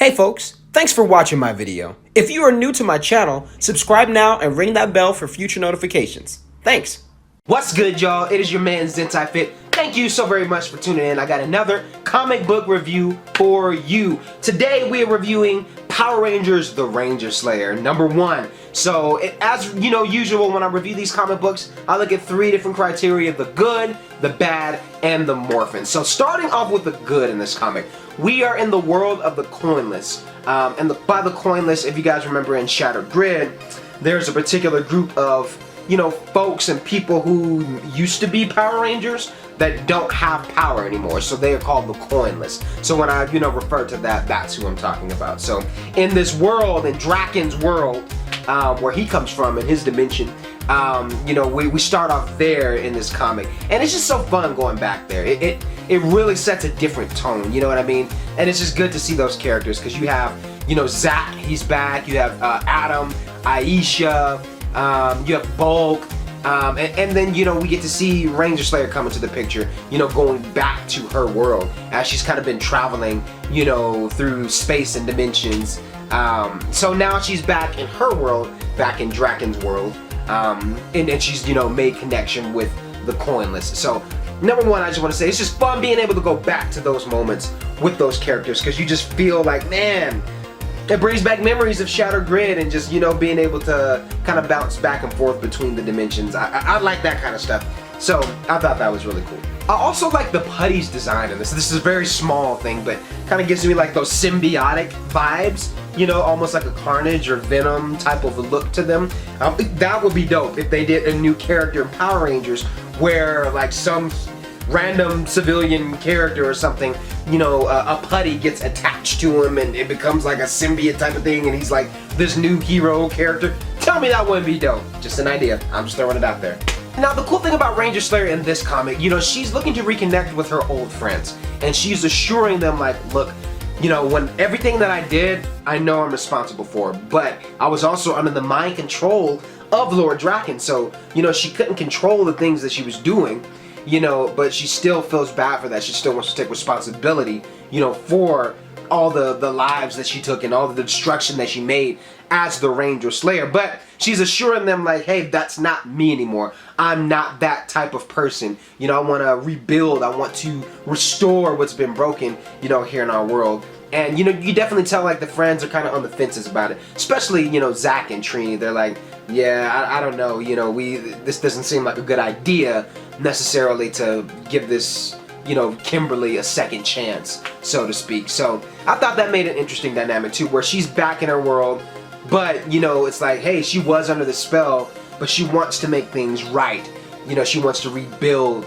Hey folks, thanks for watching my video. If you are new to my channel, subscribe now and ring that bell for future notifications. Thanks. What's good, y'all? It is your man Zentai Fit. Thank you so very much for tuning in. I got another comic book review for you. Today we are reviewing Power Rangers The Ranger Slayer #1. So as you know, usual when I review these comic books, I look at 3 different criteria: the good, the bad, and the morphin. So starting off with the good in this comic, we are in the world of the Coinless. By the Coinless, if you guys remember in Shattered Grid, there's a particular group of folks and people who used to be Power Rangers that don't have power anymore, so they are called the Coinless. So when I refer to that, that's who I'm talking about. So in this world, in Draken's world, where he comes from, in his dimension, we start off there in this comic, and it's just so fun going back there. It really sets a different tone, you know what I mean? And it's just good to see those characters, because you have Zach, he's back, you have Adam, Aisha, you have Bulk, and then we get to see Ranger Slayer come into the picture, going back to her world as she's kind of been traveling through space and dimensions. So now she's back in her world, back in Draken's world, and she's made connection with the Coinless. So #1, I just want to say it's just fun being able to go back to those moments with those characters, because you just feel like, man, it brings back memories of Shattered Grid and just, being able to kind of bounce back and forth between the dimensions. I like that kind of stuff. So I thought that was really cool. I also like the putty's design in this. This is a very small thing, but kind of gives me like those symbiotic vibes, almost like a Carnage or Venom type of a look to them. That would be dope if they did a new character in Power Rangers where like some random civilian character or something, a putty gets attached to him and it becomes like a symbiote type of thing, and he's like this new hero character. Tell me that wouldn't be dope. Just an idea. I'm just throwing it out there. Now the cool thing about Ranger Slayer in this comic, she's looking to reconnect with her old friends, and she's assuring them like, look, when everything that I did, I know I'm responsible for, but I was also under the mind control of Lord Draken, so she couldn't control the things that she was doing, but she still feels bad for that. She still wants to take responsibility, for all the lives that she took and all the destruction that she made as the Ranger Slayer. But she's assuring them like, hey, that's not me anymore. I'm not that type of person. I want to rebuild. I want to restore what's been broken, here in our world. And you definitely tell like the friends are kind of on the fences about it, especially Zach and Trini. They're like, yeah, I don't know, this doesn't seem like a good idea necessarily to give this Kimberly a second chance, so to speak. So I thought that made an interesting dynamic too, where she's back in her world, but it's like, hey, she was under the spell, but she wants to make things right. She wants to rebuild,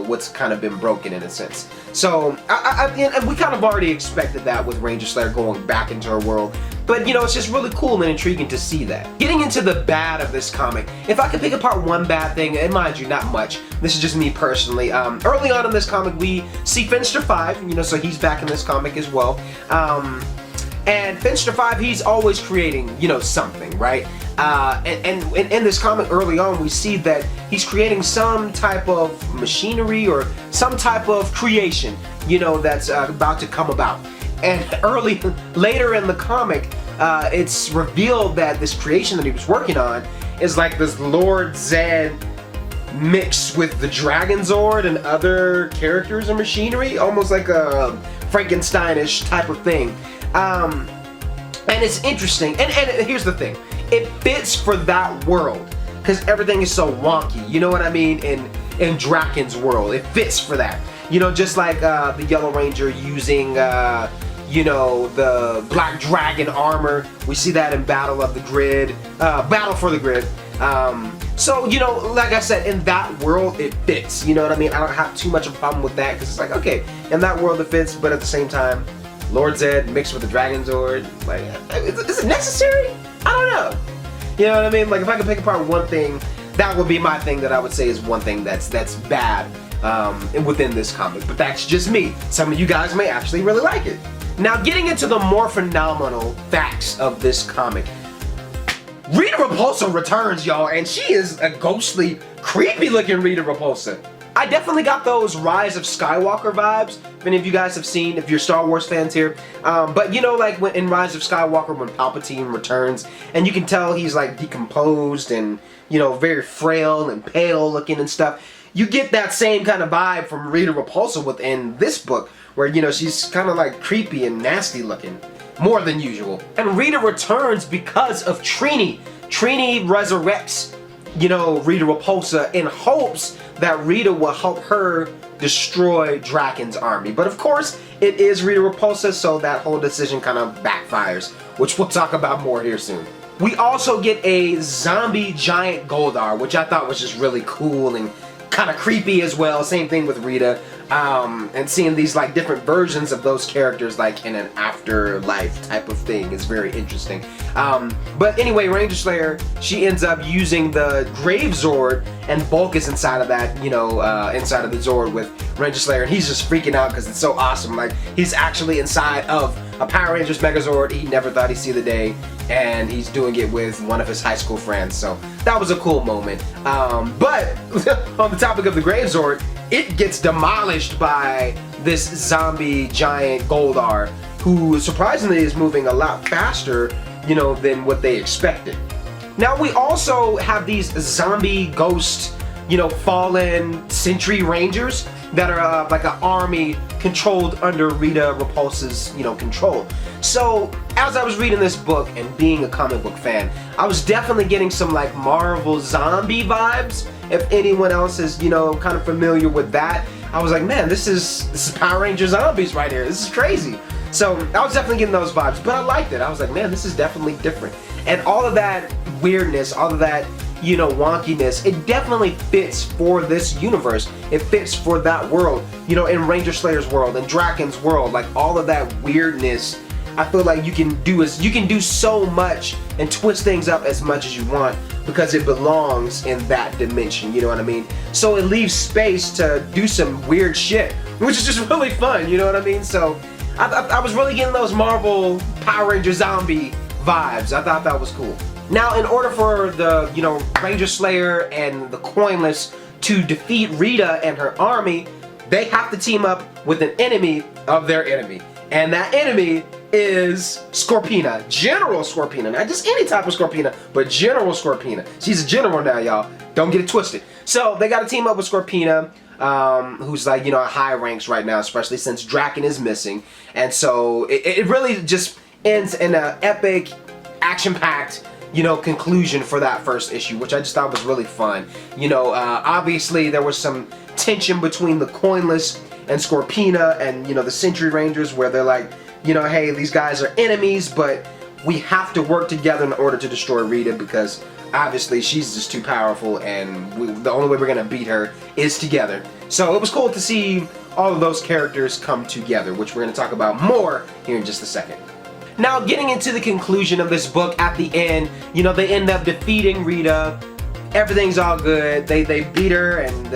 what's kind of been broken in a sense. So, and we kind of already expected that with Ranger Slayer going back into her world. But, it's just really cool and intriguing to see that. Getting into the bad of this comic, if I could pick apart one bad thing, and mind you, not much, this is just me personally. Early on in this comic, we see Finster 5, so he's back in this comic as well. And Finster 5, he's always creating, something, right? And in this comic early on, we see that he's creating some type of machinery or some type of creation, that's about to come about. And later in the comic, it's revealed that this creation that he was working on is like this Lord Zed mixed with the Dragon Zord and other characters and machinery, almost like a Frankensteinish type of thing. And it's interesting, and here's the thing, it fits for that world, because everything is so wonky, you know what I mean, in Draken's world. It fits for that, just like the Yellow Ranger using the Black Dragon armor. We see that in Battle for the Grid. So, like I said, in that world, it fits, you know what I mean? I don't have too much of a problem with that, because it's like, okay, in that world it fits, but at the same time, Lord Zed mixed with the Dragon Zord, like, is it necessary? I don't know. You know what I mean? Like, if I could pick apart one thing, that would be my thing that I would say is one thing that's bad within this comic. But that's just me. Some of you guys may actually really like it. Now, getting into the more phenomenal facts of this comic. Rita Repulsa returns, y'all, and she is a ghostly, creepy looking Rita Repulsa. I definitely got those Rise of Skywalker vibes, if any of you guys have seen, if you're Star Wars fans here. But you know, like in Rise of Skywalker when Palpatine returns, and you can tell he's like decomposed and, you know, very frail and pale looking and stuff. You get that same kind of vibe from Rita Repulsa within this book, where, you know, she's kind of like creepy and nasty looking, more than usual. And Rita returns because of Trini. Trini resurrects, you know, Rita Repulsa in hopes that Rita will help her destroy Draken's army. But of course, it is Rita Repulsa, so that whole decision kind of backfires, which we'll talk about more here soon. We also get a zombie giant Goldar, which I thought was just really cool and kind of creepy as well. Same thing with Rita. And seeing these like different versions of those characters like in an afterlife type of thing is very interesting. But anyway, Ranger Slayer, she ends up using the Grave Zord, and Bulk is inside of that, you know, inside of the Zord with Ranger Slayer, and he's just freaking out because it's so awesome. Like, he's actually inside of a Power Rangers Megazord. He never thought he'd see the day, and he's doing it with one of his high school friends, so that was a cool moment. But on the topic of the Grave Zord, it gets demolished by this zombie giant Goldar, who surprisingly is moving a lot faster, you know, than what they expected. Now we also have these zombie ghost, you know, fallen Sentry Rangers that are like an army controlled under Rita Repulsa's, you know, control. So as I was reading this book and being a comic book fan, I was definitely getting some like Marvel zombie vibes. If anyone else is, you know, kind of familiar with that, I was like, man, this is Power Ranger Zombies right here. This is crazy. So I was definitely getting those vibes, but I liked it. I was like, man, this is definitely different. And all of that weirdness, all of that, you know, wonkiness, it definitely fits for this universe. It fits for that world, you know, in Ranger Slayer's world, in Draken's world, like all of that weirdness. I feel like you can do so much and twist things up as much as you want because it belongs in that dimension, you know what I mean? So it leaves space to do some weird shit, which is just really fun, you know what I mean? So I was really getting those Marvel Power Ranger zombie vibes. I thought that was cool. Now, in order for the, you know, Ranger Slayer and the Coinless to defeat Rita and her army, they have to team up with an enemy of their enemy. And that enemy is Scorpina, General Scorpina. Not just any type of Scorpina, but General Scorpina. She's a general now, y'all. Don't get it twisted. So they got to team up with Scorpina, who's like, you know, at high ranks right now, especially since Draken is missing. And so it really just ends in an epic, action-packed, you know, conclusion for that first issue, which I just thought was really fun. You know, obviously there was some tension between the Coinless and Scorpina and, you know, the Sentry Rangers, where they're like, you know, hey, these guys are enemies, but we have to work together in order to destroy Rita because obviously she's just too powerful, and the only way we're gonna beat her is together. So it was cool to see all of those characters come together, which we're gonna talk about more here in just a second. Now, getting into the conclusion of this book at the end, you know, they end up defeating Rita. Everything's all good. They beat her, and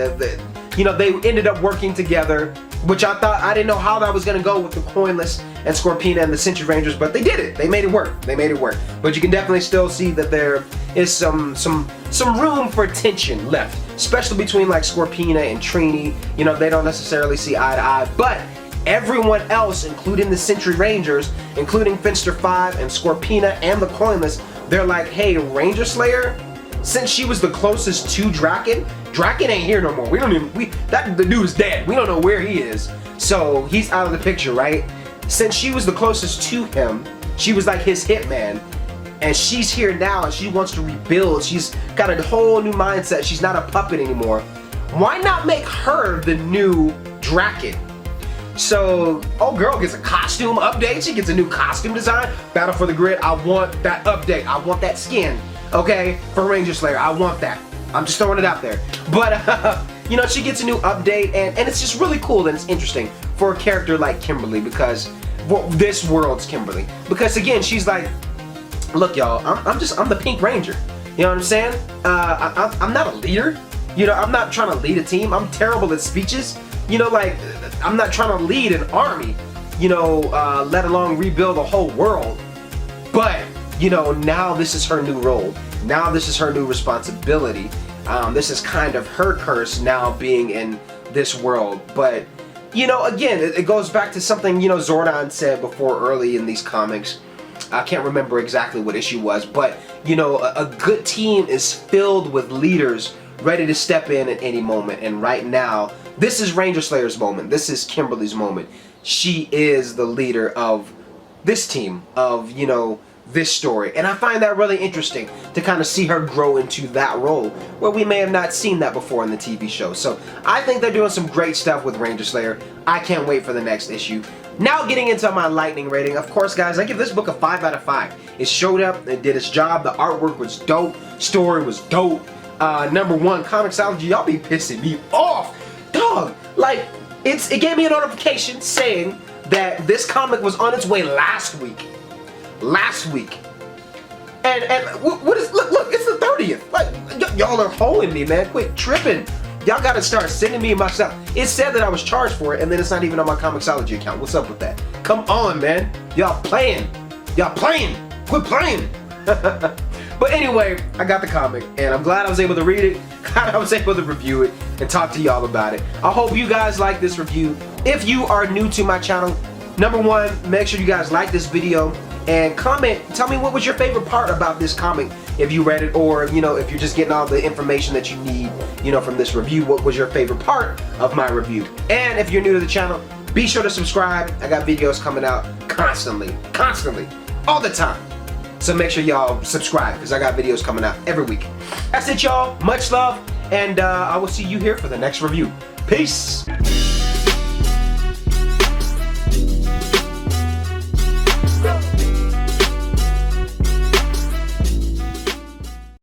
you know, they ended up working together, which I didn't know how that was gonna go with the Coinless and Scorpina and the Sentry Rangers, but they did it. They made it work. They made it work. But you can definitely still see that there is some room for tension left, especially between like Scorpina and Trini. You know, they don't necessarily see eye to eye, but everyone else, including the Sentry Rangers, including Finster 5 and Scorpina and the Coinless, they're like, hey, Ranger Slayer, since she was the closest to Draken ain't here no more. The dude's dead. We don't know where he is. So he's out of the picture, right? Since she was the closest to him, she was like his hitman, and she's here now and she wants to rebuild. She's got a whole new mindset. She's not a puppet anymore. Why not make her the new Draken? So, oh girl gets a costume update. She gets a new costume design. Battle for the Grid, I want that update. I want that skin, okay, for Ranger Slayer. I want that. I'm just throwing it out there. But, you know, she gets a new update, and it's just really cool and it's interesting for a character like Kimberly, because, well, this world's Kimberly. Because, again, she's like, look, y'all, I'm the Pink Ranger. You know what I'm saying? I'm not a leader. You know, I'm not trying to lead a team. I'm terrible at speeches. You know, like, I'm not trying to lead an army, you know, let alone rebuild a whole world. But, you know, now this is her new role. Now this is her new responsibility. This is kind of her curse now being in this world. But, you know, again, it goes back to something, you know, Zordon said before early in these comics. I can't remember exactly what issue was, but, you know, a good team is filled with leaders ready to step in at any moment. And right now, this is Ranger Slayer's moment. This is Kimberly's moment. She is the leader of this team, of, you know, this story. And I find that really interesting to kind of see her grow into that role where we may have not seen that before in the TV show. So I think they're doing some great stuff with Ranger Slayer. I can't wait for the next issue. Now getting into my lightning rating, of course guys, I give this book a 5 out of 5. It showed up, it did its job, the artwork was dope, story was dope. Number one, Comixology, y'all be pissing me off. Dog, like, it gave me a notification saying that this comic was on its way last week. And what is, look, it's the 30th. Like, y'all are holding me, man. Quit tripping. Y'all gotta start sending me my stuff. It said that I was charged for it, and then it's not even on my Comixology account. What's up with that? Come on, man. Y'all playing. Quit playing. But anyway, I got the comic, and I'm glad I was able to read it. Glad I was able to review it and talk to y'all about it. I hope you guys like this review. If you are new to my channel, number one, make sure you guys like this video and comment. Tell me what was your favorite part about this comic if you read it, or, you know, if you're just getting all the information that you need, you know, from this review. What was your favorite part of my review? And if you're new to the channel, be sure to subscribe. I got videos coming out constantly, all the time. So make sure y'all subscribe, because I got videos coming out every week. That's it, y'all. Much love, and I will see you here for the next review. Peace.